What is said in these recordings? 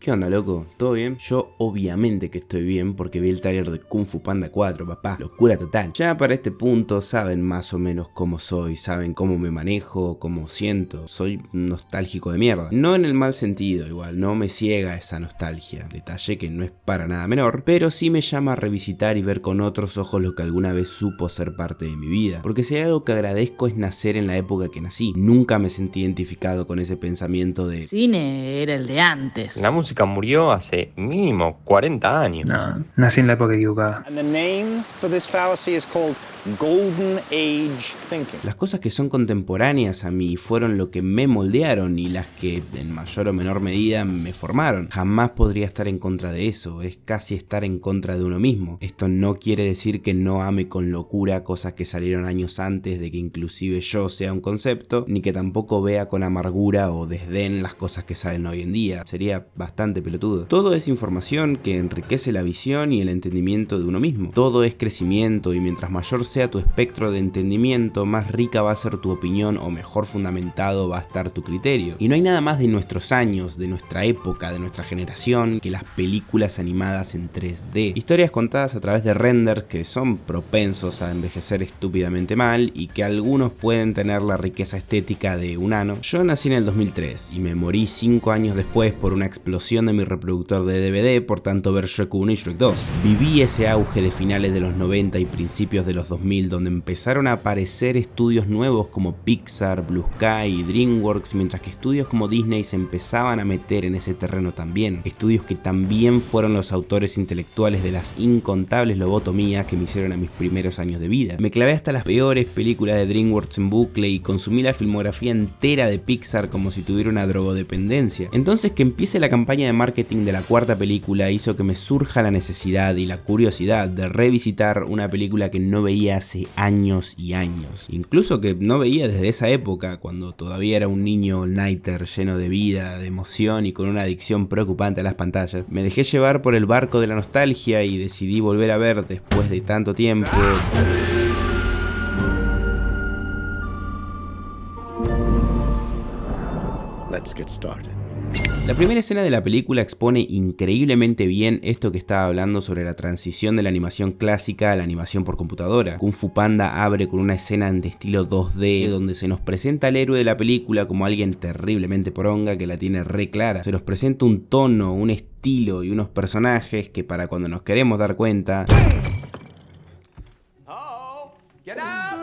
¿Qué onda, loco? ¿Todo bien? Yo obviamente que estoy bien porque vi el tráiler de Kung Fu Panda 4, papá. Locura total. Ya para este punto saben más o menos cómo soy, saben cómo me manejo, cómo siento. Soy nostálgico de mierda. No en el mal sentido, igual, no me ciega esa nostalgia. Detalle que no es para nada menor, pero sí me llama a revisitar y ver con otros ojos lo que alguna vez supo ser parte de mi vida. Porque si hay algo que agradezco es nacer en la época que nací. Nunca me sentí identificado con ese pensamiento de... Cine era el de antes. La música murió hace mínimo 40 años. No, nací en la época equivocada. And the name for this fallacy is called Golden Age Thinking. Las cosas que son contemporáneas a mí fueron lo que me moldearon y las que en mayor o menor medida me formaron. Jamás podría estar en contra de eso, es casi estar en contra de uno mismo. Esto no quiere decir que no ame con locura cosas que salieron años antes de que inclusive yo sea un concepto, ni que tampoco vea con amargura o desdén las cosas que salen hoy en día. Sería bastante pelotudo. Todo es información que enriquece la visión y el entendimiento de uno mismo. Todo es crecimiento y mientras mayor sea tu espectro de entendimiento, más rica va a ser tu opinión o mejor fundamentado va a estar tu criterio. Y no hay nada más de nuestros años, de nuestra época, de nuestra generación, que las películas animadas en 3D. Historias contadas a través de renders que son propensos a envejecer estúpidamente mal y que algunos pueden tener la riqueza estética de un ano. Yo nací en el 2003 y me morí 5 años después por una explosión de mi reproductor de DVD, por tanto ver Shrek 1 y Shrek 2. Viví ese auge de finales de los 90 y principios de los 2000 donde empezaron a aparecer estudios nuevos como Pixar, Blue Sky y DreamWorks, mientras que estudios como Disney se empezaban a meter en ese terreno también. Estudios que también fueron los autores intelectuales de las incontables lobotomías que me hicieron a mis primeros años de vida. Me clavé hasta las peores películas de DreamWorks en bucle y consumí la filmografía entera de Pixar como si tuviera una drogodependencia. Entonces que empiece la campaña de marketing de la cuarta película hizo que me surja la necesidad y la curiosidad de revisitar una película que no veía hace años y años. Incluso que no veía desde esa época, cuando todavía era un niño all-nighter lleno de vida, de emoción y con una adicción preocupante a las pantallas. Me dejé llevar por el barco de la nostalgia y decidí volver a ver después de tanto tiempo. Let's get started. La primera escena de la película expone increíblemente bien esto que estaba hablando sobre la transición de la animación clásica a la animación por computadora. Kung Fu Panda abre con una escena en estilo 2D donde se nos presenta al héroe de la película como alguien terriblemente poronga que la tiene re clara. Se nos presenta un tono, un estilo y unos personajes que para cuando nos queremos dar cuenta...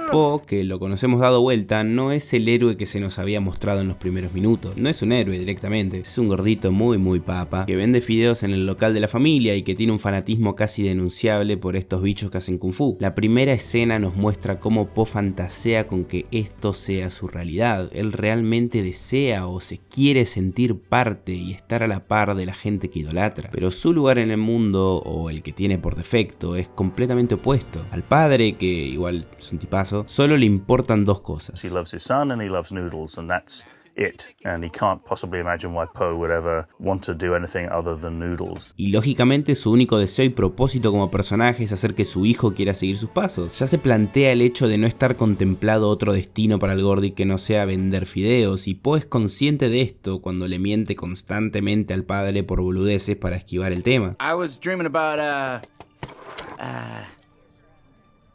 Po, que lo conocemos dado vuelta, no es el héroe que se nos había mostrado en los primeros minutos. No es un héroe directamente, es un gordito muy papa que vende fideos en el local de la familia y que tiene un fanatismo casi denunciable por estos bichos que hacen kung fu. La primera escena nos muestra cómo Po fantasea con que esto sea su realidad. Él realmente desea o se quiere sentir parte y estar a la par de la gente que idolatra. Pero su lugar en el mundo, o el que tiene por defecto, es completamente opuesto. Al padre, que igual es un tipazo, solo le importan dos cosas. He loves his son and he loves noodles, and that's it. And he can't possibly imagine why Poe would ever want to do anything other than noodles. Y lógicamente su único deseo y propósito como personaje es hacer que su hijo quiera seguir sus pasos. Ya se plantea el hecho de no estar contemplado otro destino para el gordi que no sea vender fideos, y Poe es consciente de esto cuando le miente constantemente al padre por boludeces para esquivar el tema. I was dreaming about,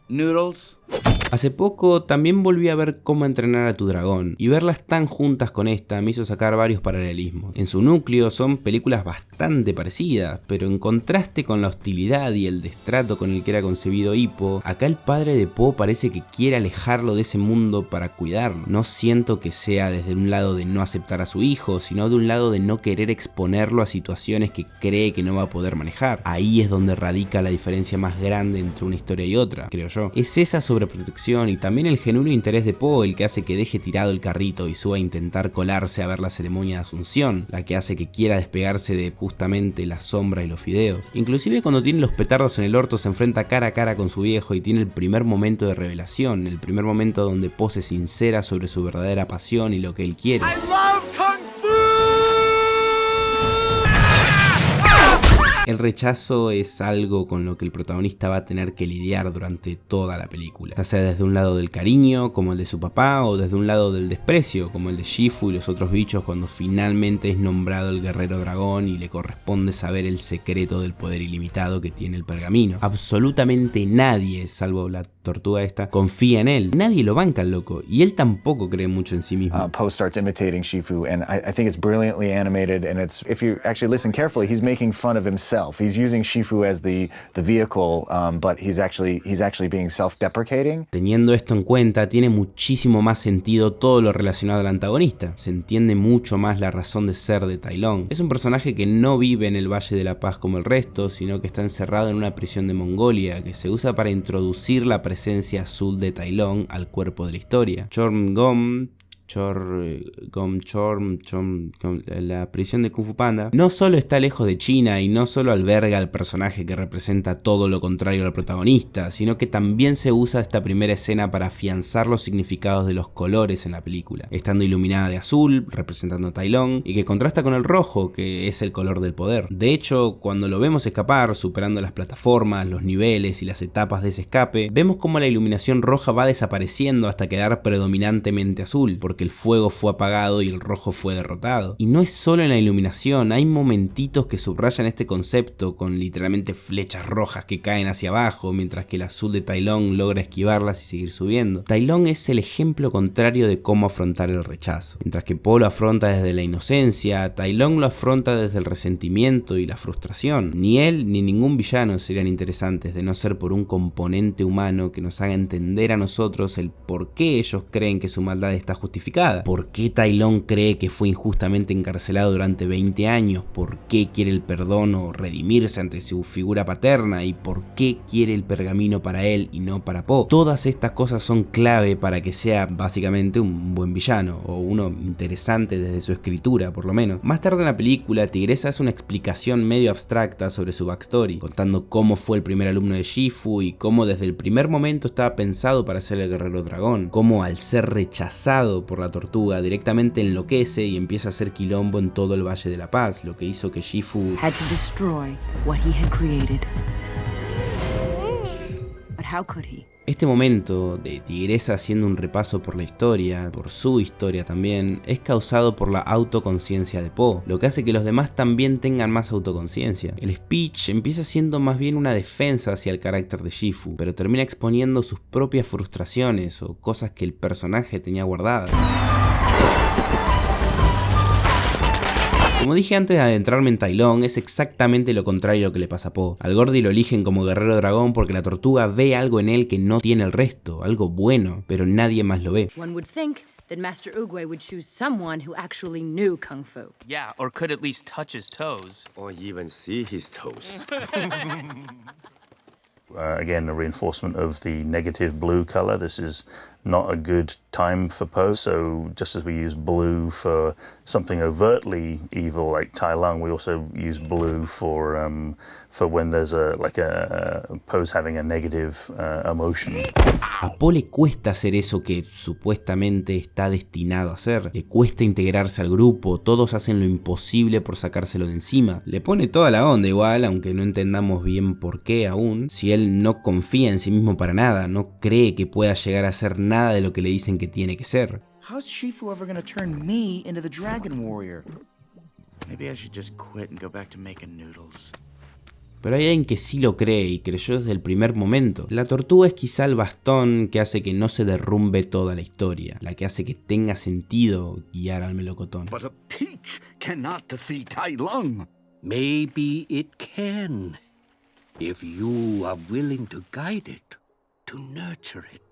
noodles. Hace poco también volví a ver Cómo entrenar a tu dragón, y verlas tan juntas con esta me hizo sacar varios paralelismos. En su núcleo son películas bastante parecidas, pero en contraste con la hostilidad y el destrato con el que era concebido Hippo, acá el padre de Po parece que quiere alejarlo de ese mundo para cuidarlo. No siento que sea desde un lado de no aceptar a su hijo, sino de un lado de no querer exponerlo a situaciones que cree que no va a poder manejar. Ahí es donde radica la diferencia más grande entre una historia y otra, creo yo. Es esa sobreprotección y también el genuino interés de Po el que hace que deje tirado el carrito y suba a intentar colarse a ver la ceremonia de Asunción, la que hace que quiera despegarse de justamente la sombra y los fideos. Inclusive cuando tiene los petardos en el orto se enfrenta cara a cara con su viejo y tiene el primer momento de revelación, el primer momento donde Po se sincera sobre su verdadera pasión y lo que él quiere. El rechazo es algo con lo que el protagonista va a tener que lidiar durante toda la película, ya sea desde un lado del cariño, como el de su papá, o desde un lado del desprecio, como el de Shifu y los otros bichos cuando finalmente es nombrado el guerrero dragón y le corresponde saber el secreto del poder ilimitado que tiene el pergamino. Absolutamente nadie, salvo la tortuga esta, confía en él. Nadie lo banca al loco, y él tampoco cree mucho en sí mismo. Poe starts imitating Shifu, and I think it's brilliantly animated, and it's, if you actually listen carefully, he's making fun of himself. He's using Shifu as the vehicle, but he's actually being self-deprecating. Teniendo esto en cuenta, tiene muchísimo más sentido todo lo relacionado al antagonista. Se entiende mucho más la razón de ser de Tai Lung. Es un personaje que no vive en el Valle de la Paz como el resto, sino que está encerrado en una prisión de Mongolia, que se usa para introducir la presencia azul de Tai Lung al cuerpo de la historia. La prisión de Kung Fu Panda no solo está lejos de China y no solo alberga al personaje que representa todo lo contrario al protagonista, sino que también se usa esta primera escena para afianzar los significados de los colores en la película, estando iluminada de azul, representando a Tai Lung, y que contrasta con el rojo, que es el color del poder. De hecho, cuando lo vemos escapar, superando las plataformas, los niveles y las etapas de ese escape, vemos como la iluminación roja va desapareciendo hasta quedar predominantemente azul, porque el fuego fue apagado y el rojo fue derrotado. Y no es solo en la iluminación, hay momentitos que subrayan este concepto con literalmente flechas rojas que caen hacia abajo, mientras que el azul de Tai Lung logra esquivarlas y seguir subiendo. Tai Lung es el ejemplo contrario de cómo afrontar el rechazo. Mientras que Poe lo afronta desde la inocencia, Tai Lung lo afronta desde el resentimiento y la frustración. Ni él ni ningún villano serían interesantes de no ser por un componente humano que nos haga entender a nosotros el por qué ellos creen que su maldad está justificada. ¿Por qué Tai Lung cree que fue injustamente encarcelado durante 20 años? ¿Por qué quiere el perdón o redimirse ante su figura paterna? ¿Y por qué quiere el pergamino para él y no para Poe? Todas estas cosas son clave para que sea básicamente un buen villano, o uno interesante desde su escritura por lo menos. Más tarde en la película, Tigresa hace una explicación medio abstracta sobre su backstory, contando cómo fue el primer alumno de Shifu y cómo desde el primer momento estaba pensado para ser el guerrero dragón, cómo al ser rechazado por la tortuga directamente enloquece y empieza a hacer quilombo en todo el Valle de la Paz, lo que hizo que Shifu Had to destroy what he had created. But how could he? Este momento de Tigresa haciendo un repaso por la historia, por su historia también, es causado por la autoconciencia de Poe, lo que hace que los demás también tengan más autoconciencia. El speech empieza siendo más bien una defensa hacia el carácter de Shifu, pero termina exponiendo sus propias frustraciones o cosas que el personaje tenía guardadas. Como dije antes de adentrarme en Tai Lung, es exactamente lo contrario a lo que le pasa a Poe. Al Gordy lo eligen como guerrero dragón porque la tortuga ve algo en él que no tiene el resto, algo bueno, pero nadie más lo ve. One would think that Master Oogway would choose someone who actually knew Kung Fu. Yeah, or could at least touch his toes. Or even see his toes. Again, a reinforcement of the negative blue color. This is not a good time for Poe, so just as we use blue for something overtly evil like Tai Lung, we also use blue for when there's Poe's having a negative emotion. A Poe le cuesta hacer eso que supuestamente está destinado a hacer. Le cuesta integrarse al grupo, todos hacen lo imposible por sacárselo de encima. Le pone toda la onda igual, aunque no entendamos bien por qué aún. Si él no confía en sí mismo para nada, no cree que pueda llegar a ser nada de lo que le dicen que tiene que ser. How's Shifu ever gonna turn me into the Dragon Warrior? Maybe I should just quit and go back to making noodles. Pero hay alguien que sí lo cree y creyó desde el primer momento. La tortuga es quizá el bastón que hace que no se derrumbe toda la historia, la que hace que tenga sentido guiar al melocotón. But a peach cannot defeat Tai Lung. Maybe it can, if you are willing to guide it, to nurture it,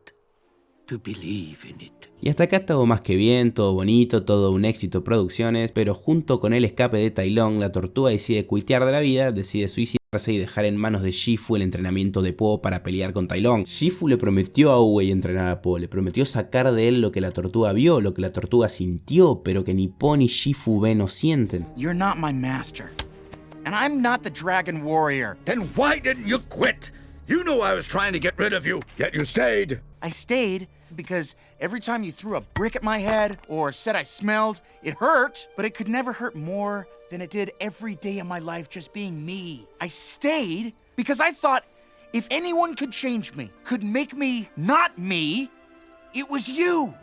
to believe in it. Y hasta acá todo más que bien, todo bonito, todo un éxito producciones, pero junto con el escape de Tai Lung, la tortuga decide cuitear de la vida, decide suicidarse y dejar en manos de Shifu el entrenamiento de Poe para pelear con Tai Lung. Shifu le prometió a Oogway entrenar a Poe, le prometió sacar de él lo que la tortuga vio, lo que la tortuga sintió, pero que ni Poe ni Shifu ven o sienten. You're not my master, and I'm not the Dragon Warrior. Then why didn't you quit? You knew I was trying to get rid of you, yet you stayed. I stayed because every time you threw a brick at my head or said I smelled, it hurt, but it could never hurt more than it did every day of my life just being me. I stayed because I thought if anyone could change me, could make me not me, it was you.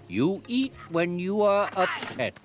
You eat when you are upset.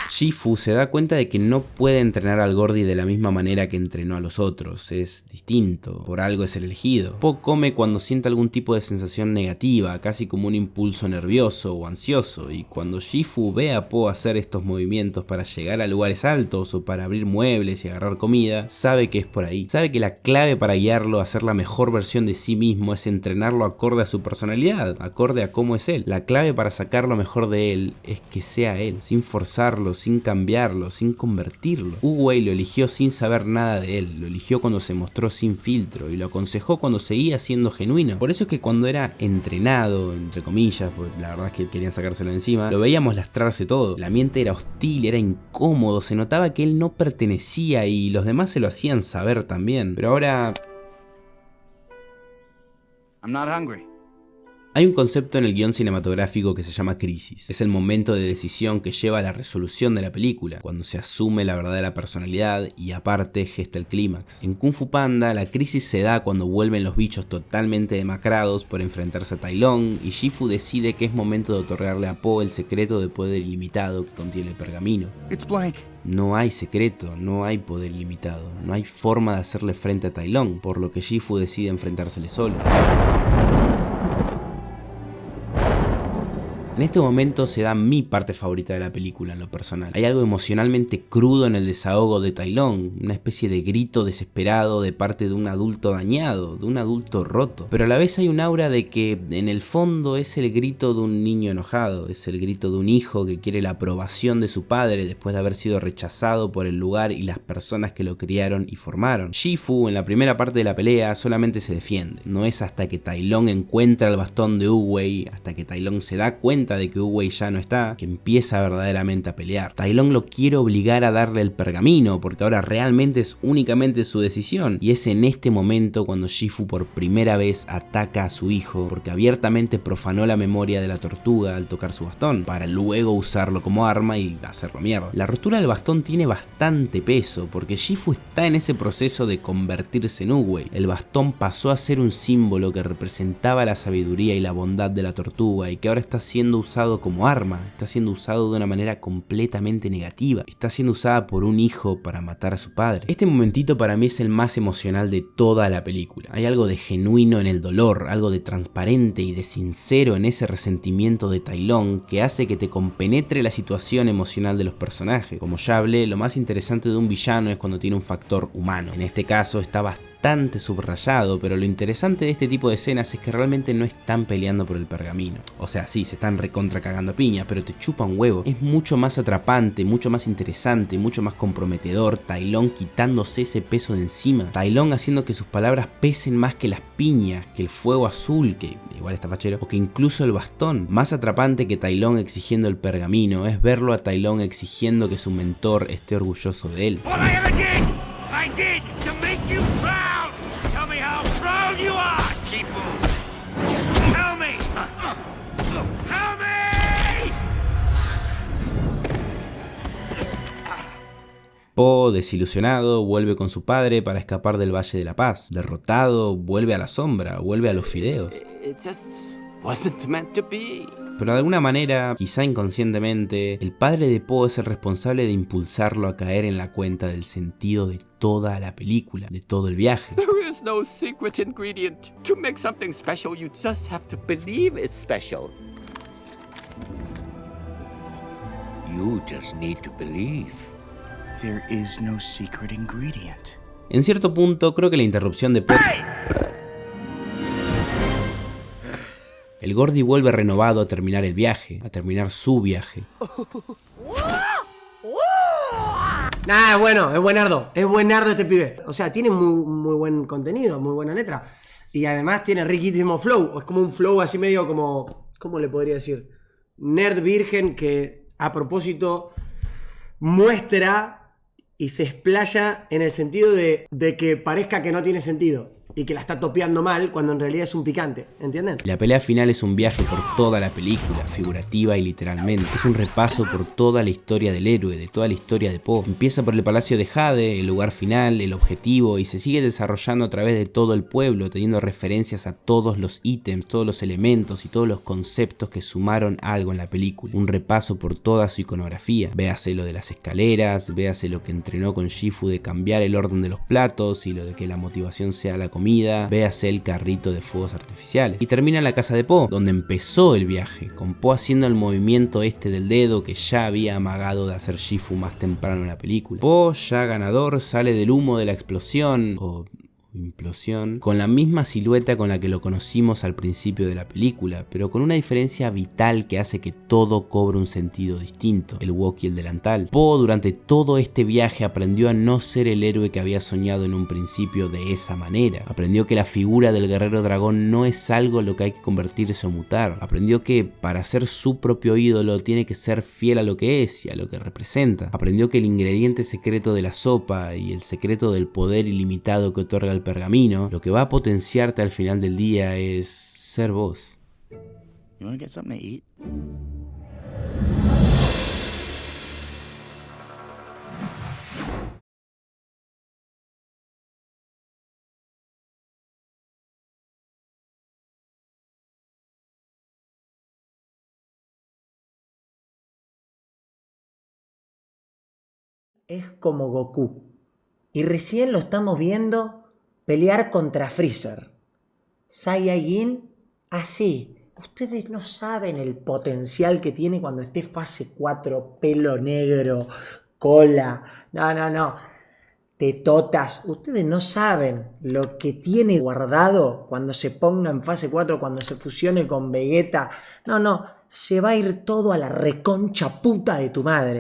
Shifu se da cuenta de que no puede entrenar al Gordy de la misma manera que entrenó a los otros, es distinto, por algo es el elegido. Po come cuando siente algún tipo de sensación negativa, casi como un impulso nervioso o ansioso, y cuando Shifu ve a Po hacer estos movimientos para llegar a lugares altos o para abrir muebles y agarrar comida, sabe que es por ahí. Sabe que la clave para guiarlo a ser la mejor versión de sí mismo es entrenarlo acorde a su personalidad, acorde a cómo es él. La clave para sacar lo mejor de él es que sea él, sin forzarlo, sin cambiarlo, sin convertirlo. Oogway lo eligió sin saber nada de él, lo eligió cuando se mostró sin filtro y lo aconsejó cuando seguía siendo genuino. Por eso es que cuando era entrenado, entre comillas, pues la verdad es que querían sacárselo de encima, lo veíamos lastrarse todo. El ambiente era hostil, era incómodo, se notaba que él no pertenecía y los demás se lo hacían saber también. Pero ahora... I'm not hungry. Hay un concepto en el guión cinematográfico que se llama crisis. Es el momento de decisión que lleva a la resolución de la película, cuando se asume la verdadera personalidad y aparte gesta el clímax. En Kung Fu Panda, la crisis se da cuando vuelven los bichos totalmente demacrados por enfrentarse a Tai Lung y Shifu decide que es momento de otorgarle a Po el secreto de poder ilimitado que contiene el pergamino. It's blank. No hay secreto, no hay poder ilimitado, no hay forma de hacerle frente a Tai Lung, por lo que Shifu decide enfrentársele solo. En este momento se da mi parte favorita de la película en lo personal. Hay algo emocionalmente crudo en el desahogo de Tai Lung, una especie de grito desesperado de parte de un adulto dañado, de un adulto roto. Pero a la vez hay un aura de que en el fondo es el grito de un niño enojado, es el grito de un hijo que quiere la aprobación de su padre después de haber sido rechazado por el lugar y las personas que lo criaron y formaron. Shifu en la primera parte de la pelea solamente se defiende. No es hasta que Tai Lung encuentra el bastón de Oogway, hasta que Tai Lung se da cuenta de que Oogway ya no está, que empieza verdaderamente a pelear. Tai Lung lo quiere obligar a darle el pergamino, porque ahora realmente es únicamente su decisión, y es en este momento cuando Shifu por primera vez ataca a su hijo, porque abiertamente profanó la memoria de la tortuga al tocar su bastón, para luego usarlo como arma y hacerlo mierda. La rotura del bastón tiene bastante peso, porque Shifu está en ese proceso de convertirse en Oogway. El bastón pasó a ser un símbolo que representaba la sabiduría y la bondad de la tortuga, y que ahora está siendo usado como arma, está siendo usado de una manera completamente negativa, está siendo usada por un hijo para matar a su padre. Este momentito para mí es el más emocional de toda la película. Hay algo de genuino en el dolor, algo de transparente y de sincero en ese resentimiento de Tai Lung que hace que te compenetre la situación emocional de los personajes. Como ya hablé, lo más interesante de un villano es cuando tiene un factor humano. En este caso está bastante subrayado, pero lo interesante de este tipo de escenas es que realmente no están peleando por el pergamino. O sea, sí, se están recontra cagando a piña, pero te chupa un huevo. Es mucho más atrapante, mucho más interesante, mucho más comprometedor. Tai Lung quitándose ese peso de encima. Tai Lung haciendo que sus palabras pesen más que las piñas, que el fuego azul, que igual está fachero, o que incluso el bastón. Más atrapante que Tai Lung exigiendo el pergamino es verlo a Tai Lung exigiendo que su mentor esté orgulloso de él. I did to make you proud. Tell me how proud you are, Shifu. Tell me. Tell me. Po, desilusionado, vuelve con su padre para escapar del Valle de la Paz. Derrotado, vuelve a la sombra, vuelve a los fideos. It just wasn't meant to be. Pero de alguna manera, quizá inconscientemente, el padre de Po es el responsable de impulsarlo a caer en la cuenta del sentido de toda la película, de todo el viaje. There is no secret ingredient. To make something special, you just have to believe it's special. You just need to believe. There is no secret ingredient. En cierto punto, creo que la interrupción de Po... El Gordy vuelve renovado a terminar el viaje, a terminar su viaje. Nah, bueno, es buenardo este pibe. O sea, tiene muy buen contenido, muy buena letra. Y además tiene riquísimo flow. Es como un flow así medio como... ¿Cómo le podría decir? Nerd virgen que a propósito muestra y se explaya en el sentido de que parezca que no tiene sentido. y que la está topeando mal cuando en realidad es un picante, ¿entienden? La pelea final es un viaje por toda la película, figurativa y literalmente. Es un repaso por toda la historia del héroe, de toda la historia de Poe. Empieza por el Palacio de Jade, el lugar final, el objetivo, y se sigue desarrollando a través de todo el pueblo, teniendo referencias a todos los ítems, todos los elementos y todos los conceptos que sumaron algo en la película. Un repaso por toda su iconografía. Véase lo de las escaleras, véase lo que entrenó con Shifu de cambiar el orden de los platos y lo de que la motivación sea la comida, véase el carrito de fuegos artificiales. Y termina en la casa de Poe, donde empezó el viaje, con Poe haciendo el movimiento este del dedo que ya había amagado de hacer Shifu más temprano en la película. Poe, ya ganador, sale del humo de la explosión, o implosión, con la misma silueta con la que lo conocimos al principio de la película, pero con una diferencia vital que hace que todo cobre un sentido distinto: el wok y el delantal. Poe durante todo este viaje aprendió a no ser el héroe que había soñado en un principio de esa manera. Aprendió que la figura del guerrero dragón no es algo en lo que hay que convertirse o mutar. Aprendió que para ser su propio ídolo tiene que ser fiel a lo que es y a lo que representa. Aprendió que el ingrediente secreto de la sopa y el secreto del poder ilimitado que otorga el pergamino, lo que va a potenciarte al final del día es ser vos. You wanna get something to eat? Es como Goku. Y recién lo estamos viendo pelear contra Freezer. Saiyajin, así. Ustedes no saben el potencial que tiene cuando esté fase 4, pelo negro, cola. No. Tetotas. Ustedes no saben lo que tiene guardado cuando se ponga en fase 4, cuando se fusione con Vegeta. No. Se va a ir todo a la reconcha puta de tu madre.